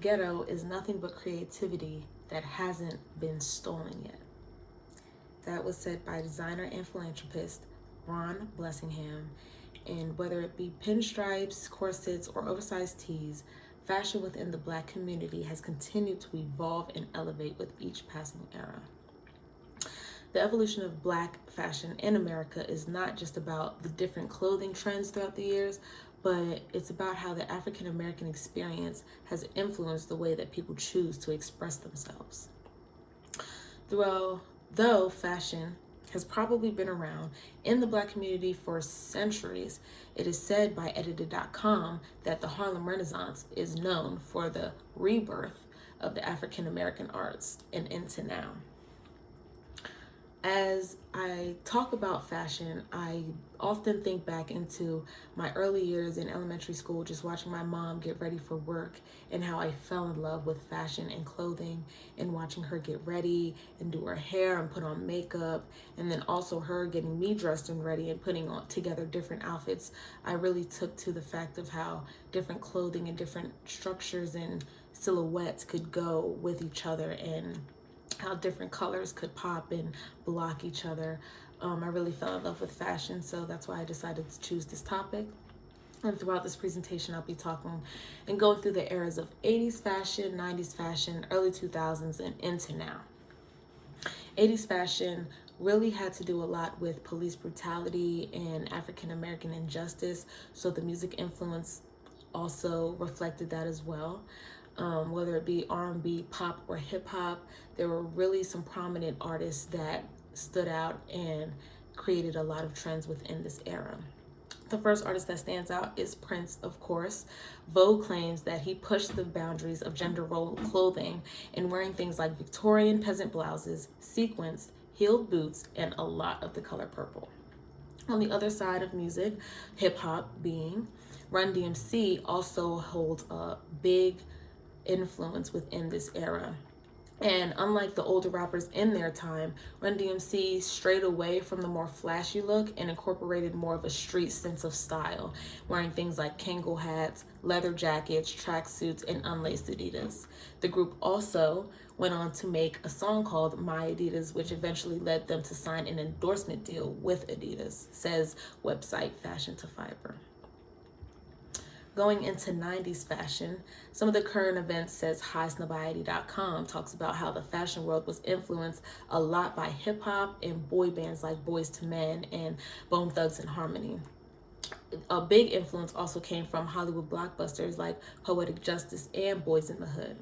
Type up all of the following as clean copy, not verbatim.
ghetto is nothing but creativity that hasn't been stolen yet. That was said by designer and philanthropist Ron Blessingham. And whether it be pinstripes, corsets, or oversized tees, fashion within the Black community has continued to evolve and elevate with each passing era. The evolution of Black fashion in America is not just about the different clothing trends throughout the years, but it's about how the African American experience has influenced the way that people choose to express themselves. Though fashion has probably been around in the Black community for centuries, it is said by Edited.com that the Harlem Renaissance is known for the rebirth of the African American arts and into now. As I talk about fashion, I often think back into my early years in elementary school, just watching my mom get ready for work and how I fell in love with fashion and clothing and watching her get ready and do her hair and put on makeup, and then also her getting me dressed and ready and putting on together different outfits. I really took to the fact of how different clothing and different structures and silhouettes could go with each other, and how different colors could pop and block each other. I really fell in love with fashion, so that's why I decided to choose this topic. And throughout this presentation, I'll be talking and going through the eras of 80s fashion, 90s fashion, early 2000s, and into now. 80s fashion really had to do a lot with police brutality and African American injustice, so the music influence also reflected that as well. Whether it be R&B, pop, or hip hop, there were really some prominent artists that stood out and created a lot of trends within this era. The first artist that stands out is Prince, of course. Vogue claims that he pushed the boundaries of gender role clothing in wearing things like Victorian peasant blouses, sequins, heeled boots, and a lot of the color purple. On the other side of music, hip hop being, Run DMC also holds a big influence within this era. And unlike the older rappers in their time, Run DMC strayed away from the more flashy look and incorporated more of a street sense of style, wearing things like Kangol hats, leather jackets, tracksuits, and unlaced Adidas. The group also went on to make a song called My Adidas, which eventually led them to sign an endorsement deal with Adidas, says website Fashion to Fiber. Going into 90s fashion, some of the current events, says HighSnobiety.com, talks about how the fashion world was influenced a lot by hip hop and boy bands like Boyz II Men and Bone Thugs and Harmony. A big influence also came from Hollywood blockbusters like Poetic Justice and Boys in the Hood.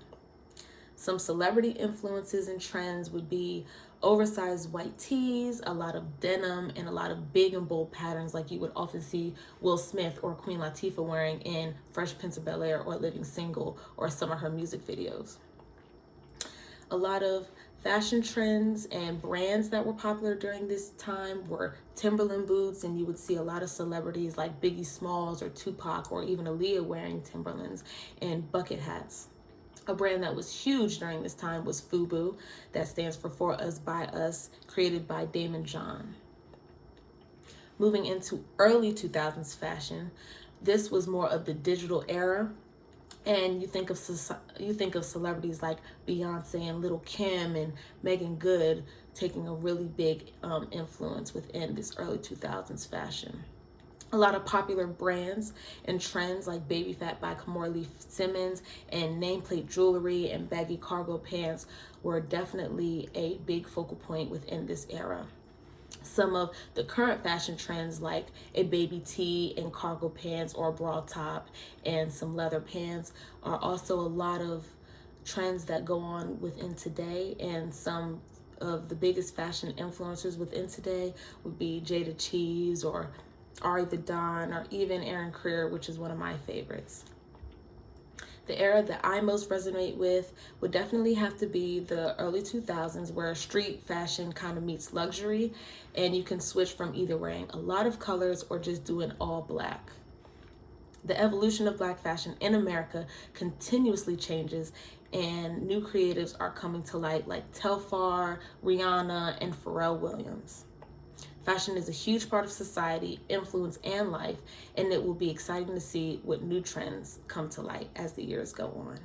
Some celebrity influences and trends would be oversized white tees, a lot of denim, and a lot of big and bold patterns like you would often see Will Smith or Queen Latifah wearing in Fresh Prince of Bel-Air or Living Single or some of her music videos. A lot of fashion trends and brands that were popular during this time were Timberland boots, and you would see a lot of celebrities like Biggie Smalls or Tupac or even Aaliyah wearing Timberlands, and bucket hats. A brand that was huge during this time was FUBU, that stands for Us By Us, created by Daymond John. Moving into early 2000s fashion, this was more of the digital era, and you think of celebrities like Beyonce and Lil' Kim and Megan Good taking a really big influence within this early 2000s fashion. A lot of popular brands and trends like Baby Phat by Kimora Lee Simmons and nameplate jewelry and baggy cargo pants were definitely a big focal point within this era. Some of the current fashion trends like a baby tee and cargo pants or a bra top and some leather pants are also a lot of trends that go on within today, and some of the biggest fashion influencers within today would be Jada Cheese or Ari the Don, or even Aaron Creer, which is one of my favorites. The era that I most resonate with would definitely have to be the early 2000s, where street fashion kind of meets luxury, and you can switch from either wearing a lot of colors or just doing all black. The evolution of Black fashion in America continuously changes, and new creatives are coming to light like Telfar, Rihanna, and Pharrell Williams. Fashion is a huge part of society, influence, and life, and it will be exciting to see what new trends come to light as the years go on.